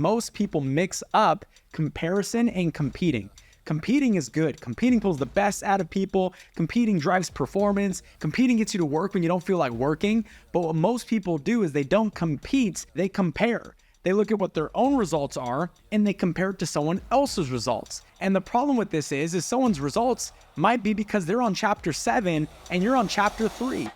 most people mix up comparison and competing. Competing is good. Competing pulls the best out of people. Competing drives performance. Competing gets you to work when you don't feel like working. But what most people do is they don't compete, they compare. They look at what their own results are and they compare it to someone else's results. And the problem with this is someone's results might be because they're on chapter 7 and you're on chapter 3.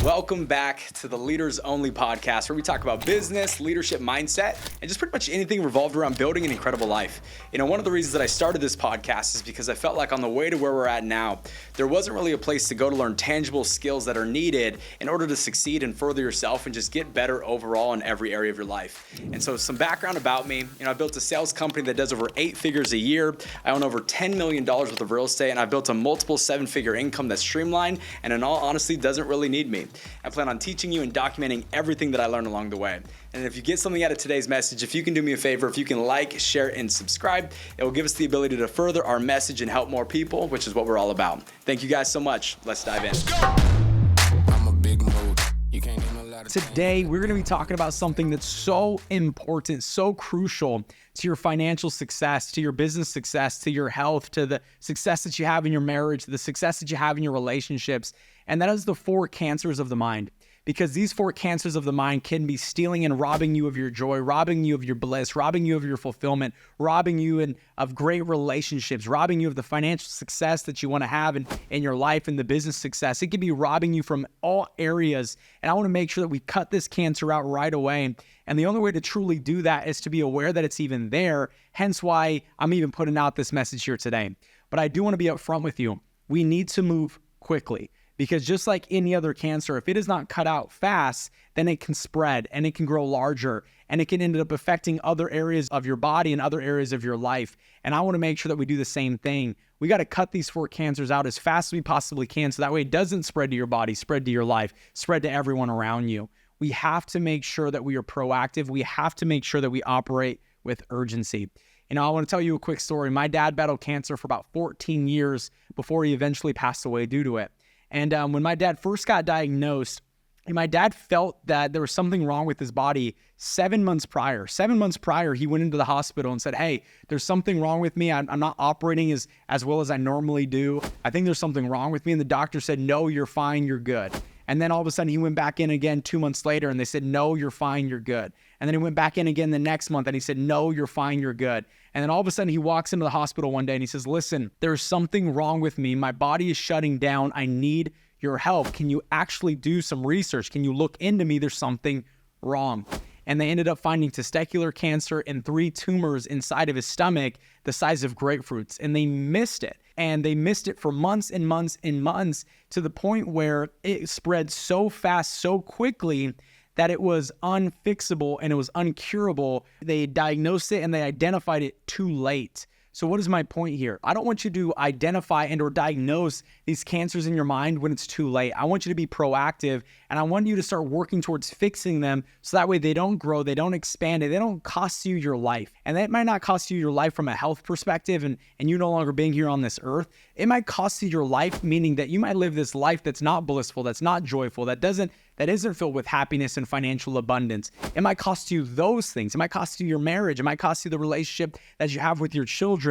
Welcome back to the Leaders Only podcast, where we talk about business, leadership, mindset, and just pretty much anything revolved around building an incredible life. You know, one of the reasons that I started this podcast is because I felt like on the way to where we're at now, there wasn't really a place to go to learn tangible skills that are needed in order to succeed and further yourself and just get better overall in every area of your life. And so some background about me, I built a sales company that does over 8 figures a year. I own over $10 million worth of real estate, and I built a multiple 7-figure income that's streamlined and in all honesty doesn't really need me. I plan on teaching you and documenting everything that I learned along the way. And if you get something out of today's message, if you can do me a favor, if you can like, share, and subscribe, it will give us the ability to further our message and help more people, which is what we're all about. Thank you guys so much. Let's dive in. Today, we're going to be talking about something that's so important, so crucial to your financial success, to your business success, to your health, to the success that you have in your marriage, to the success that you have in your relationships. And that is the 4 cancers of the mind. Because these 4 cancers of the mind can be stealing and robbing you of your joy, robbing you of your bliss, robbing you of your fulfillment, robbing you of great relationships, robbing you of the financial success that you want to have in your life and the business success. It could be robbing you from all areas. And I want to make sure that we cut this cancer out right away. And the only way to truly do that is to be aware that it's even there. Hence why I'm even putting out this message here today. But I do want to be upfront with you. We need to move quickly. Because just like any other cancer, if it is not cut out fast, then it can spread and it can grow larger and it can end up affecting other areas of your body and other areas of your life. And I want to make sure that we do the same thing. We got to cut these 4 cancers out as fast as we possibly can so that way it doesn't spread to your body, spread to your life, spread to everyone around you. We have to make sure that we are proactive. We have to make sure that we operate with urgency. I want to tell you a quick story. My dad battled cancer for about 14 years before he eventually passed away due to it. And when my dad first got diagnosed, my dad felt that there was something wrong with his body 7 months prior. 7 months prior, he went into the hospital and said, hey, there's something wrong with me. I'm not operating as well as I normally do. I think there's something wrong with me. And the doctor said, no, you're fine, you're good. And then all of a sudden he went back in again 2 months later and they said, no, you're fine, you're good. And then he went back in again the next month and he said, no, you're fine, you're good. And then all of a sudden he walks into the hospital one day and he says, listen, there's something wrong with me. My body is shutting down. I need your help. Can you actually do some research? Can you look into me? There's something wrong. And they ended up finding testicular cancer and 3 tumors inside of his stomach the size of grapefruits. And they missed it. And they missed it for months and months and months to the point where it spread so fast, so quickly that it was unfixable and it was uncurable. They diagnosed it and they identified it too late. So what is my point here? I don't want you to identify and or diagnose these cancers in your mind when it's too late. I want you to be proactive and I want you to start working towards fixing them so that way they don't grow, they don't expand, they don't cost you your life. And that might not cost you your life from a health perspective and you no longer being here on this earth. It might cost you your life, meaning that you might live this life that's not blissful, that's not joyful, that isn't filled with happiness and financial abundance. It might cost you those things. It might cost you your marriage. It might cost you the relationship that you have with your children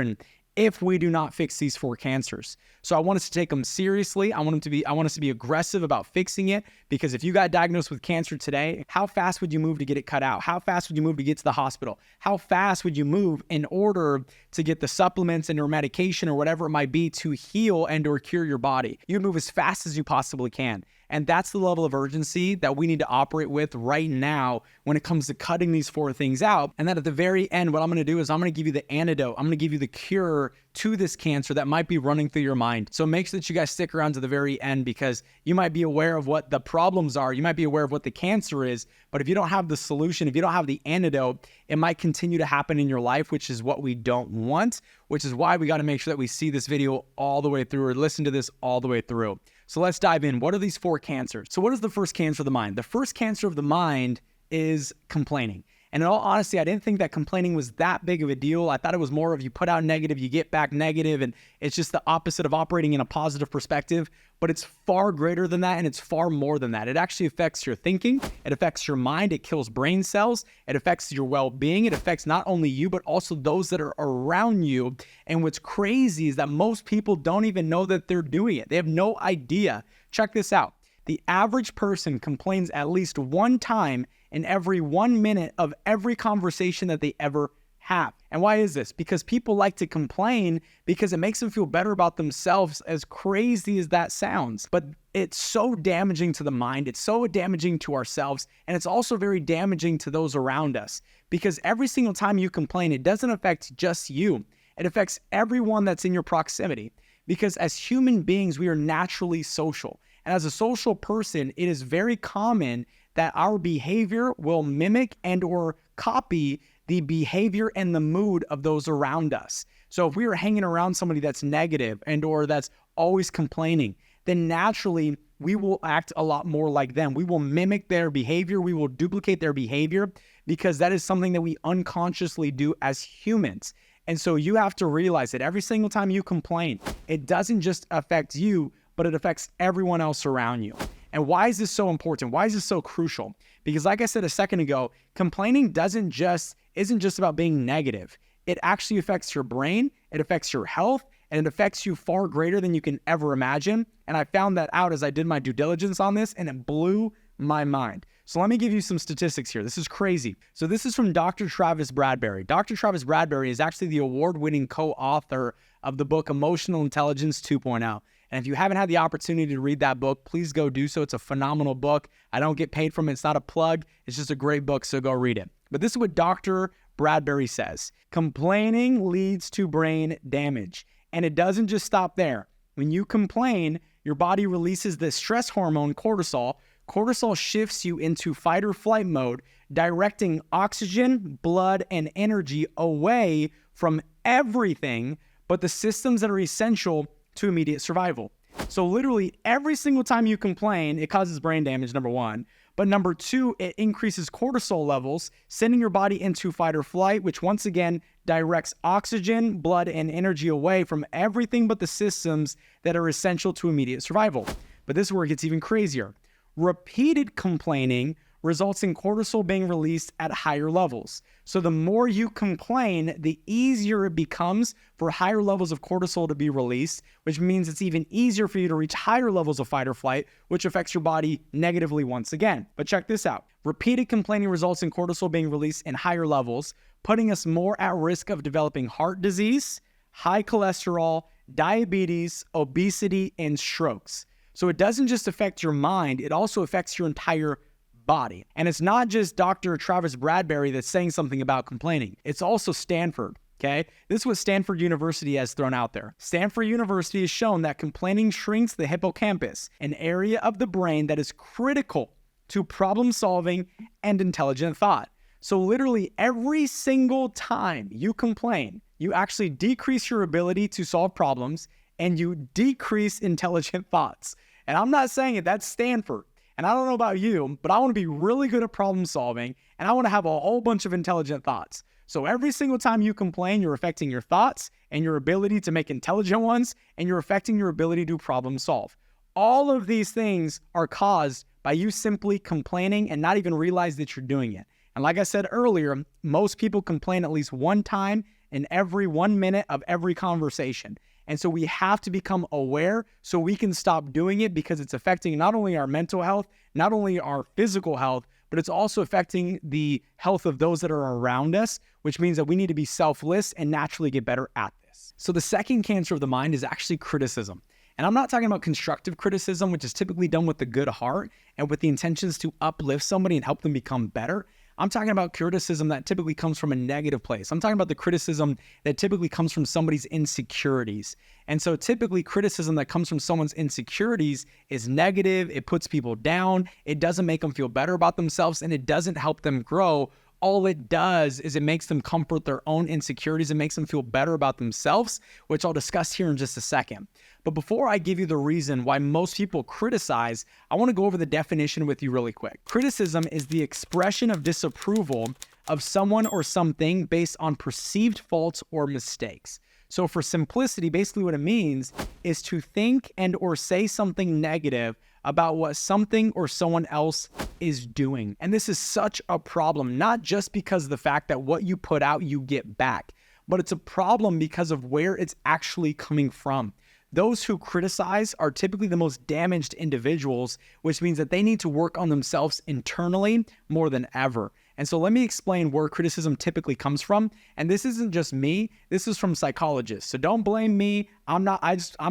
if we do not fix these 4 cancers. So I want us to take them seriously. I want us to be aggressive about fixing it, because if you got diagnosed with cancer today, how fast would you move to get it cut out? How fast would you move to get to the hospital? How fast would you move in order to get the supplements and or medication or whatever it might be to heal and or cure your body? You move as fast as you possibly can. And that's the level of urgency that we need to operate with right now when it comes to cutting these 4 things out. And then at the very end, what I'm going to do is I'm going to give you the antidote. I'm going to give you the cure to this cancer that might be running through your mind. So make sure that you guys stick around to the very end, because you might be aware of what the problems are. You might be aware of what the cancer is, but if you don't have the solution, if you don't have the antidote, it might continue to happen in your life, which is what we don't want, which is why we got to make sure that we see this video all the way through or listen to this all the way through. So let's dive in. What are these 4 cancers? So what is the first cancer of the mind? The first cancer of the mind is complaining. And in all honesty, I didn't think that complaining was that big of a deal. I thought it was more of you put out negative, you get back negative, and it's just the opposite of operating in a positive perspective. But it's far greater than that, and it's far more than that. It actually affects your thinking. It affects your mind. It kills brain cells. It affects your well-being. It affects not only you, but also those that are around you. And what's crazy is that most people don't even know that they're doing it. They have no idea. Check this out. The average person complains at least one time in every 1 minute of every conversation that they ever have. And why is this? Because people like to complain because it makes them feel better about themselves, as crazy as that sounds. But it's so damaging to the mind. It's so damaging to ourselves. And it's also very damaging to those around us, because every single time you complain, it doesn't affect just you. It affects everyone that's in your proximity, because as human beings, we are naturally social. And as a social person, it is very common that our behavior will mimic and or copy the behavior and the mood of those around us. So if we are hanging around somebody that's negative and or that's always complaining, then naturally we will act a lot more like them. We will mimic their behavior. We will duplicate their behavior, because that is something that we unconsciously do as humans. And so you have to realize that every single time you complain, it doesn't just affect you, but it affects everyone else around you. And why is this so important? Why is this so crucial? Because like I said a second ago, complaining isn't just about being negative. It actually affects your brain, it affects your health, and it affects you far greater than you can ever imagine. And I found that out as I did my due diligence on this, and it blew my mind. So let me give you some statistics here. This is crazy. So this is from Dr. Travis Bradberry. Dr. Travis Bradberry is actually the award-winning co-author of the book Emotional Intelligence 2.0. And if you haven't had the opportunity to read that book, please go do so. It's a phenomenal book. I don't get paid from it. It's not a plug. It's just a great book, so go read it. But this is what Dr. Bradberry says. Complaining leads to brain damage. And it doesn't just stop there. When you complain, your body releases the stress hormone cortisol. Cortisol shifts you into fight or flight mode, directing oxygen, blood, and energy away from everything but the systems that are essential to immediate survival. So literally every single time you complain, it causes brain damage, number one. But number two, it increases cortisol levels, sending your body into fight or flight, which once again directs oxygen, blood, and energy away from everything but the systems that are essential to immediate survival. But this is where it gets even crazier. Repeated complaining results in cortisol being released at higher levels. So the more you complain, the easier it becomes for higher levels of cortisol to be released, which means it's even easier for you to reach higher levels of fight or flight, which affects your body negatively once again. But check this out. Repeated complaining results in cortisol being released in higher levels, putting us more at risk of developing heart disease, high cholesterol, diabetes, obesity, and strokes. So it doesn't just affect your mind, it also affects your entire body. And it's not just Dr. Travis Bradberry that's saying something about complaining. It's also Stanford, okay? This is what Stanford University has thrown out there. Stanford University has shown that complaining shrinks the hippocampus, an area of the brain that is critical to problem solving and intelligent thought. So literally every single time you complain, you actually decrease your ability to solve problems and you decrease intelligent thoughts. And I'm not saying it, that's Stanford. And I don't know about you, but I want to be really good at problem solving, and I want to have a whole bunch of intelligent thoughts. So every single time you complain, you're affecting your thoughts and your ability to make intelligent ones, and you're affecting your ability to problem solve. All of these things are caused by you simply complaining and not even realize that you're doing it. And like I said earlier, most people complain at least one time in every 1 minute of every conversation. And so we have to become aware so we can stop doing it, because it's affecting not only our mental health, not only our physical health, but it's also affecting the health of those that are around us, which means that we need to be selfless and naturally get better at this. So the second cancer of the mind is actually criticism. And I'm not talking about constructive criticism, which is typically done with a good heart and with the intentions to uplift somebody and help them become better. I'm talking about criticism that typically comes from a negative place. I'm talking about the criticism that typically comes from somebody's insecurities. And so typically criticism that comes from someone's insecurities is negative. It puts people down. It doesn't make them feel better about themselves, and it doesn't help them grow. All it does is it makes them comfort their own insecurities and makes them feel better about themselves, which I'll discuss here in just a second. But before I give you the reason why most people criticize, I want to go over the definition with you really quick. Criticism is the expression of disapproval of someone or something based on perceived faults or mistakes. So for simplicity, basically what it means is to think and or say something negative about what something or someone else is doing. And this is such a problem, not just because of the fact that what you put out, you get back, but it's a problem because of where it's actually coming from. Those who criticize are typically the most damaged individuals, which means that they need to work on themselves internally more than ever. And so let me explain where criticism typically comes from. And this isn't just me, this is from psychologists. So don't blame me. I'm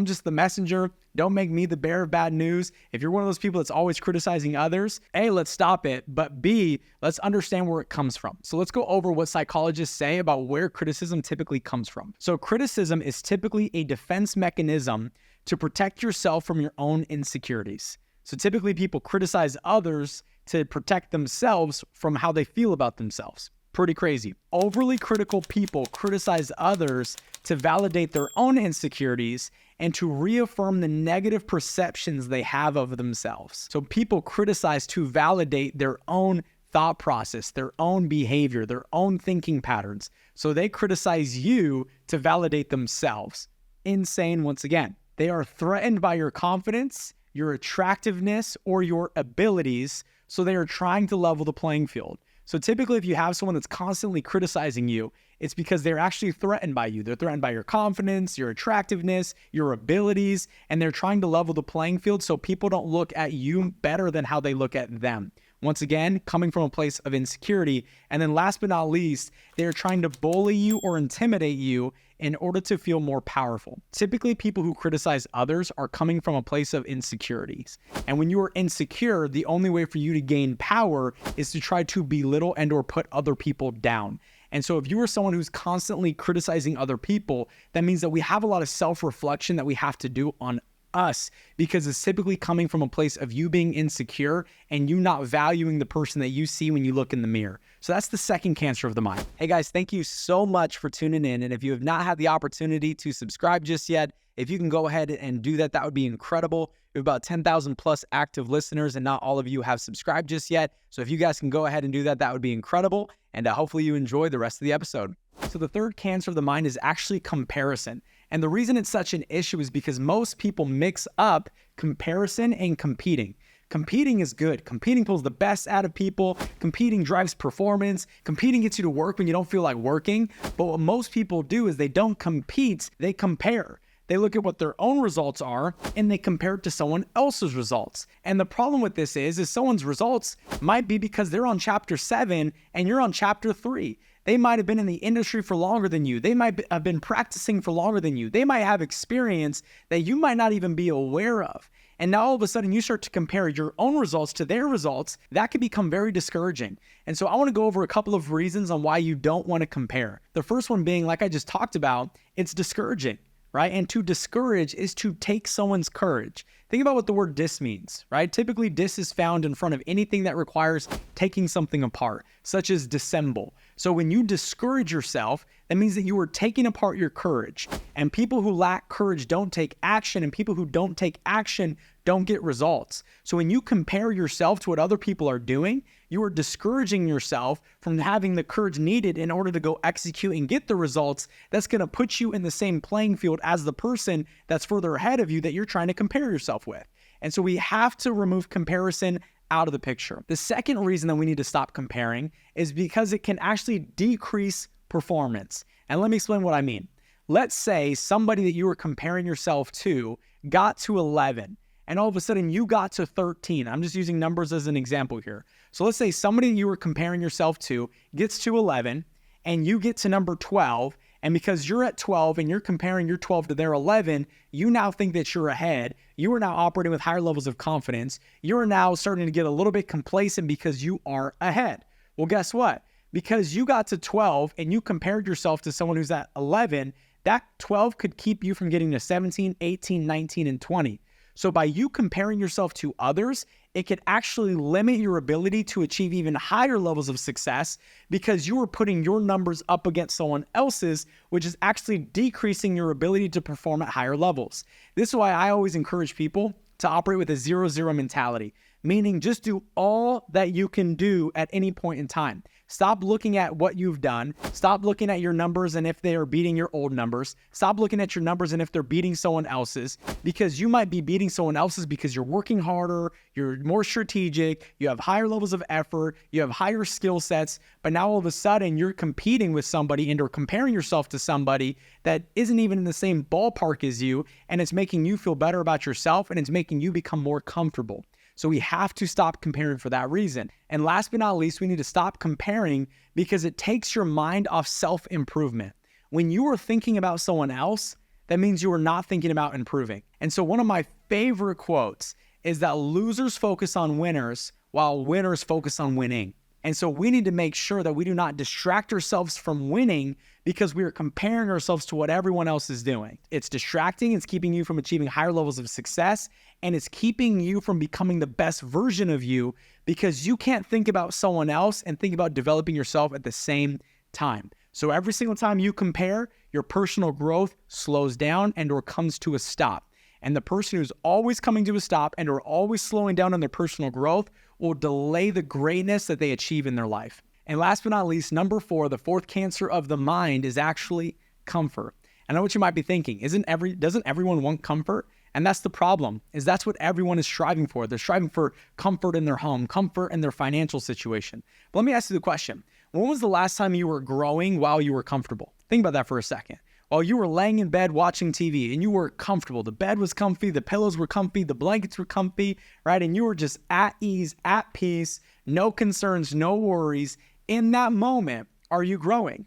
just the messenger. Don't make me the bearer of bad news. If you're one of those people that's always criticizing others, A, let's stop it. But B, let's understand where it comes from. So let's go over what psychologists say about where criticism typically comes from. So criticism is typically a defense mechanism to protect yourself from your own insecurities. So typically people criticize others to protect themselves from how they feel about themselves. Pretty crazy. Overly critical people criticize others to validate their own insecurities and to reaffirm the negative perceptions they have of themselves. So people criticize to validate their own thought process, their own behavior, their own thinking patterns. So they criticize you to validate themselves. Insane once again. They are threatened by your confidence, your attractiveness, or your abilities, so they are trying to level the playing field. So typically if you have someone that's constantly criticizing you, it's because they're actually threatened by you. They're threatened by your confidence, your attractiveness, your abilities, and they're trying to level the playing field so people don't look at you better than how they look at them. Once again, coming from a place of insecurity. And then last but not least, they're trying to bully you or intimidate you in order to feel more powerful. Typically, people who criticize others are coming from a place of insecurities. And when you are insecure, the only way for you to gain power is to try to belittle and or put other people down. And so if you are someone who's constantly criticizing other people, that means that we have a lot of self-reflection that we have to do on us, because it's typically coming from a place of you being insecure and you not valuing the person that you see when you look in the mirror. So that's the second cancer of the mind. Hey guys, thank you so much for tuning in. And if you have not had the opportunity to subscribe just yet, if you can go ahead and do that, that would be incredible. We have about 10,000 plus active listeners and not all of you have subscribed just yet. So if you guys can go ahead and do that, that would be incredible. And hopefully you enjoy the rest of the episode. So the third cancer of the mind is actually comparison. And the reason it's such an issue is because most people mix up comparison and competing. Competing is good. Competing pulls the best out of people. Competing drives performance. Competing gets you to work when you don't feel like working. But what most people do is they don't compete, they compare. They look at what their own results are and they compare it to someone else's results. And the problem with this is someone's results might be because they're on chapter 7 and you're on chapter 3. They might have been in the industry for longer than you. They might have been practicing for longer than you. They might have experience that you might not even be aware of. And now all of a sudden you start to compare your own results to their results. That can become very discouraging. And so I want to go over a couple of reasons on why you don't want to compare. The first one being, like I just talked about, it's discouraging, right? And to discourage is to take someone's courage. Think about what the word dis means, right? Typically, dis is found in front of anything that requires taking something apart, such as dissemble. So when you discourage yourself, that means that you are taking apart your courage. And people who lack courage don't take action, and people who don't take action don't get results. So when you compare yourself to what other people are doing, you are discouraging yourself from having the courage needed in order to go execute and get the results that's going to put you in the same playing field as the person that's further ahead of you that you're trying to compare yourself with. And so we have to remove comparison out of the picture. The second reason that we need to stop comparing is because it can actually decrease performance. And let me explain what I mean. Let's say somebody that you were comparing yourself to got to 11 and all of a sudden you got to 13. I'm just using numbers as an example here. So let's say somebody you were comparing yourself to gets to 11 and you get to number 12. And because you're at 12 and you're comparing your 12 to their 11, you now think that you're ahead. You are now operating with higher levels of confidence. You're now starting to get a little bit complacent because you are ahead. Well, guess what? Because you got to 12 and you compared yourself to someone who's at 11, that 12 could keep you from getting to 17, 18, 19, and 20. So by you comparing yourself to others, it could actually limit your ability to achieve even higher levels of success because you are putting your numbers up against someone else's, which is actually decreasing your ability to perform at higher levels. This is why I always encourage people to operate with a 0-0 mentality. meaning just do all that you can do at any point in time. Stop looking at what you've done. Stop looking at your numbers and if they are beating your old numbers. Stop looking at your numbers and if they're beating someone else's, because you might be beating someone else's because you're working harder, you're more strategic, you have higher levels of effort, you have higher skill sets, but now all of a sudden you're competing with somebody and or comparing yourself to somebody that isn't even in the same ballpark as you, and it's making you feel better about yourself and it's making you become more comfortable. So we have to stop comparing for that reason. And last but not least, we need to stop comparing because it takes your mind off self-improvement. When you are thinking about someone else, that means you are not thinking about improving. And so one of my favorite quotes is that losers focus on winners while winners focus on winning. And so we need to make sure that we do not distract ourselves from winning because we are comparing ourselves to what everyone else is doing. It's distracting, it's keeping you from achieving higher levels of success, and it's keeping you from becoming the best version of you because you can't think about someone else and think about developing yourself at the same time. So every single time you compare, your personal growth slows down and or comes to a stop. And the person who's always coming to a stop and or always slowing down on their personal growth will delay the greatness that they achieve in their life. And last but not least, number 4, the fourth cancer of the mind is actually comfort. I know what you might be thinking. Doesn't everyone want comfort? And that's the problem, is that's what everyone is striving for. They're striving for comfort in their home, comfort in their financial situation. But let me ask you the question. When was the last time you were growing while you were comfortable? Think about that for a second. While you were laying in bed watching TV and you were comfortable, the bed was comfy, the pillows were comfy, the blankets were comfy, right? And you were just at ease, at peace, no concerns, no worries. In that moment, are you growing?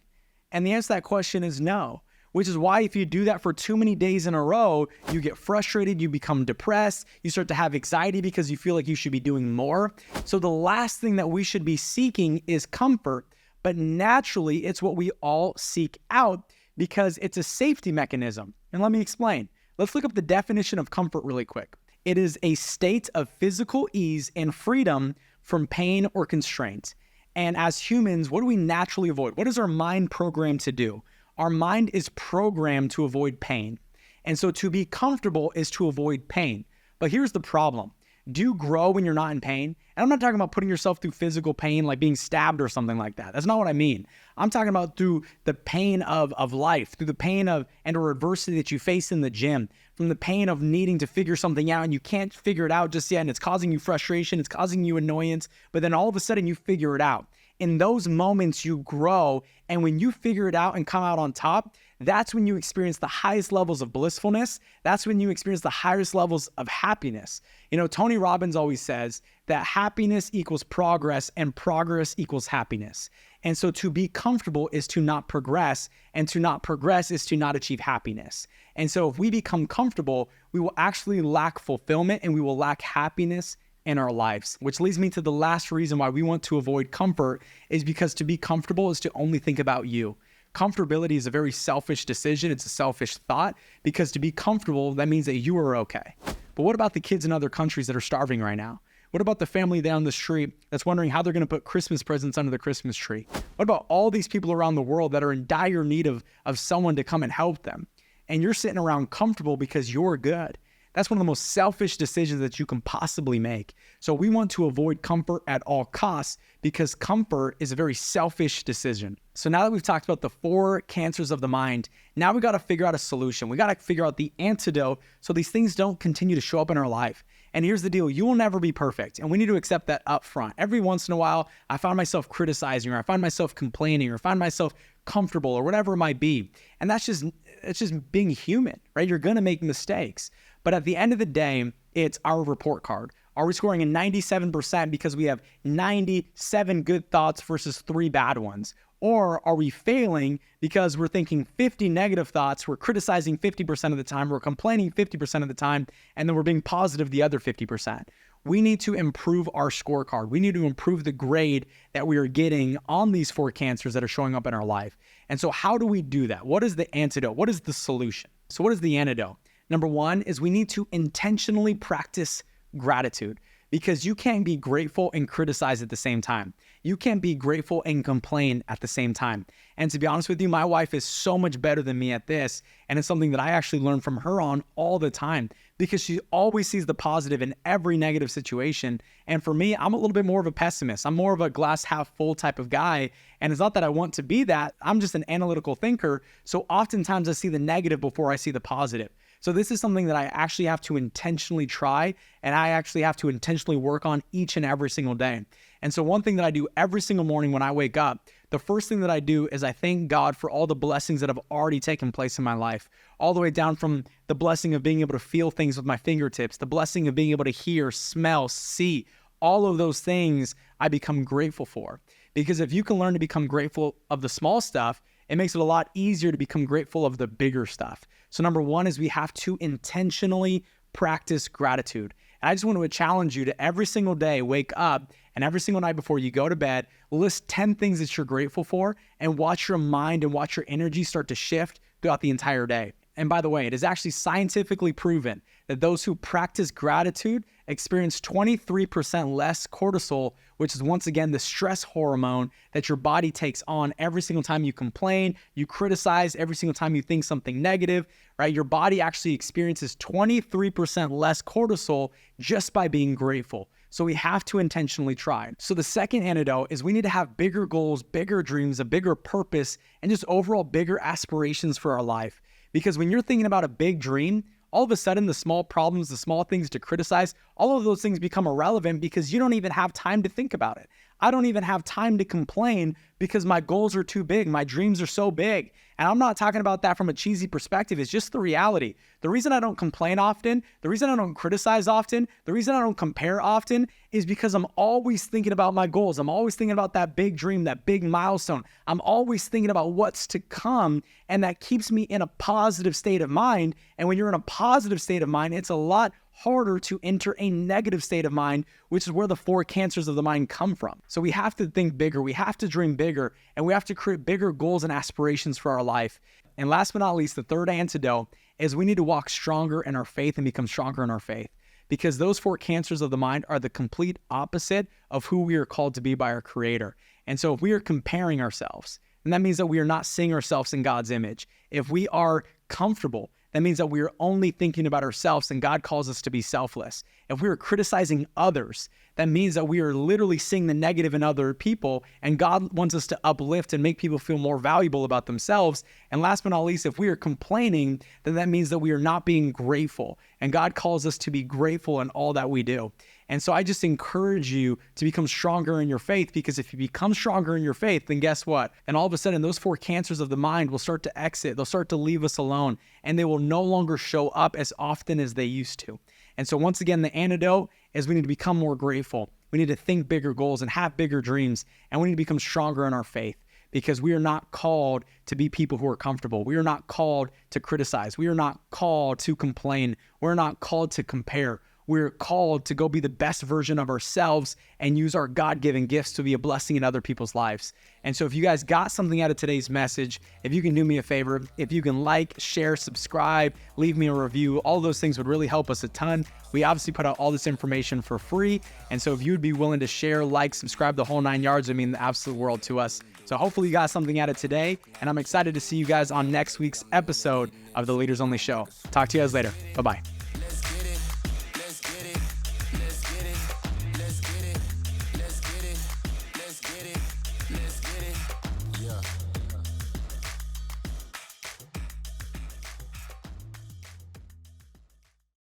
And the answer to that question is no, which is why if you do that for too many days in a row, you get frustrated, you become depressed, you start to have anxiety because you feel like you should be doing more. So the last thing that we should be seeking is comfort, but naturally it's what we all seek out because it's a safety mechanism. And let me explain. Let's look up the definition of comfort really quick. It is a state of physical ease and freedom from pain or constraint. And as humans, what do we naturally avoid? What is our mind programmed to do? Our mind is programmed to avoid pain. And so to be comfortable is to avoid pain. But here's the problem. Do you grow when you're not in pain? And I'm not talking about putting yourself through physical pain like being stabbed or something like that. That's not what I mean. I'm talking about through the pain of life, through the pain of and or adversity that you face in the gym, from the pain of needing to figure something out and you can't figure it out just yet and it's causing you frustration, it's causing you annoyance, but then all of a sudden you figure it out. In those moments you grow, and when you figure it out and come out on top, that's when you experience the highest levels of blissfulness. That's when you experience the highest levels of happiness. You know, Tony Robbins always says that happiness equals progress and progress equals happiness. And so to be comfortable is to not progress, and to not progress is to not achieve happiness. And so if we become comfortable, we will actually lack fulfillment and we will lack happiness in our lives, which leads me to the last reason why we want to avoid comfort is because to be comfortable is to only think about you. Comfortability is a very selfish decision. It's a selfish thought because to be comfortable, that means that you are okay. But what about the kids in other countries that are starving right now? What about the family down the street that's wondering how they're going to put Christmas presents under the Christmas tree? What about all these people around the world that are in dire need of someone to come and help them? And you're sitting around comfortable because you're good. That's one of the most selfish decisions that you can possibly make. So we want to avoid comfort at all costs because comfort is a very selfish decision. So now that we've talked about the 4 cancers of the mind, now we got to figure out a solution. We got to figure out the antidote so these things don't continue to show up in our life. And here's the deal. You will never be perfect. And we need to accept that up front. Every once in a while, I find myself criticizing or I find myself complaining or find myself comfortable or whatever it might be. And it's just being human, right? You're going to make mistakes. But at the end of the day, it's our report card. Are we scoring a 97% because we have 97 good thoughts versus 3 bad ones? Or are we failing because we're thinking 50 negative thoughts, we're criticizing 50% of the time, we're complaining 50% of the time, and then we're being positive the other 50%? We need to improve our scorecard. We need to improve the grade that we are getting on these 4 cancers that are showing up in our life. And so how do we do that? What is the antidote? What is the solution? So what is the antidote? Number 1 is we need to intentionally practice gratitude because you can't be grateful and criticize at the same time. You can't be grateful and complain at the same time. And to be honest with you, my wife is so much better than me at this. And it's something that I actually learn from her on all the time because she always sees the positive in every negative situation. And for me, I'm a little bit more of a pessimist. I'm more of a glass half full type of guy. And it's not that I want to be that. I'm just an analytical thinker. So oftentimes I see the negative before I see the positive. So this is something that I actually have to intentionally try, and I actually have to intentionally work on each and every single day. And so one thing that I do every single morning when I wake up, the first thing that I do is I thank God for all the blessings that have already taken place in my life, all the way down from the blessing of being able to feel things with my fingertips, the blessing of being able to hear, smell, see, all of those things I become grateful for. Because if you can learn to become grateful of the small stuff, it makes it a lot easier to become grateful of the bigger stuff. So number one is we have to intentionally practice gratitude. And I just want to challenge you to every single day, wake up, and every single night before you go to bed, list 10 things that you're grateful for and watch your mind and watch your energy start to shift throughout the entire day. And by the way, it is actually scientifically proven that those who practice gratitude experience 23% less cortisol, which is once again the stress hormone that your body takes on every single time you complain, you criticize, every single time you think something negative, right? Your body actually experiences 23% less cortisol just by being grateful. So we have to intentionally try. So the second antidote is we need to have bigger goals, bigger dreams, a bigger purpose, and just overall bigger aspirations for our life. Because when you're thinking about a big dream, all of a sudden the small problems, the small things to criticize, all of those things become irrelevant because you don't even have time to think about it. I don't even have time to complain because my goals are too big. My dreams are so big. And I'm not talking about that from a cheesy perspective. It's just the reality. The reason I don't complain often, the reason I don't criticize often, the reason I don't compare often is because I'm always thinking about my goals. I'm always thinking about that big dream, that big milestone. I'm always thinking about what's to come, and that keeps me in a positive state of mind. And when you're in a positive state of mind, it's a lot harder to enter a negative state of mind, which is where the 4 cancers of the mind come from. So we have to think bigger, we have to dream bigger, and we have to create bigger goals and aspirations for our life. And last but not least, the third antidote is we need to walk stronger in our faith and become stronger in our faith. Because those 4 cancers of the mind are the complete opposite of who we are called to be by our Creator. And so if we are comparing ourselves, then that means that we are not seeing ourselves in God's image. If we are comfortable, that means that we are only thinking about ourselves, and God calls us to be selfless. If we are criticizing others, that means that we are literally seeing the negative in other people, and God wants us to uplift and make people feel more valuable about themselves. And last but not least, if we are complaining, then that means that we are not being grateful, and God calls us to be grateful in all that we do. And so I just encourage you to become stronger in your faith, because if you become stronger in your faith, then guess what? And all of a sudden, those 4 cancers of the mind will start to exit. They'll start to leave us alone, and they will no longer show up as often as they used to. And so once again, the antidote is we need to become more grateful. We need to think bigger goals and have bigger dreams, and we need to become stronger in our faith, because we are not called to be people who are comfortable. We are not called to criticize. We are not called to complain. We're not called to compare. We're called to go be the best version of ourselves and use our God-given gifts to be a blessing in other people's lives. And so if you guys got something out of today's message, if you can do me a favor, if you can like, share, subscribe, leave me a review, all those things would really help us a ton. We obviously put out all this information for free. And so if you'd be willing to share, like, subscribe, the whole 9 yards, it would mean the absolute world to us. So hopefully you got something out of today, and I'm excited to see you guys on next week's episode of the Leaders Only Show. Talk to you guys later. Bye-bye.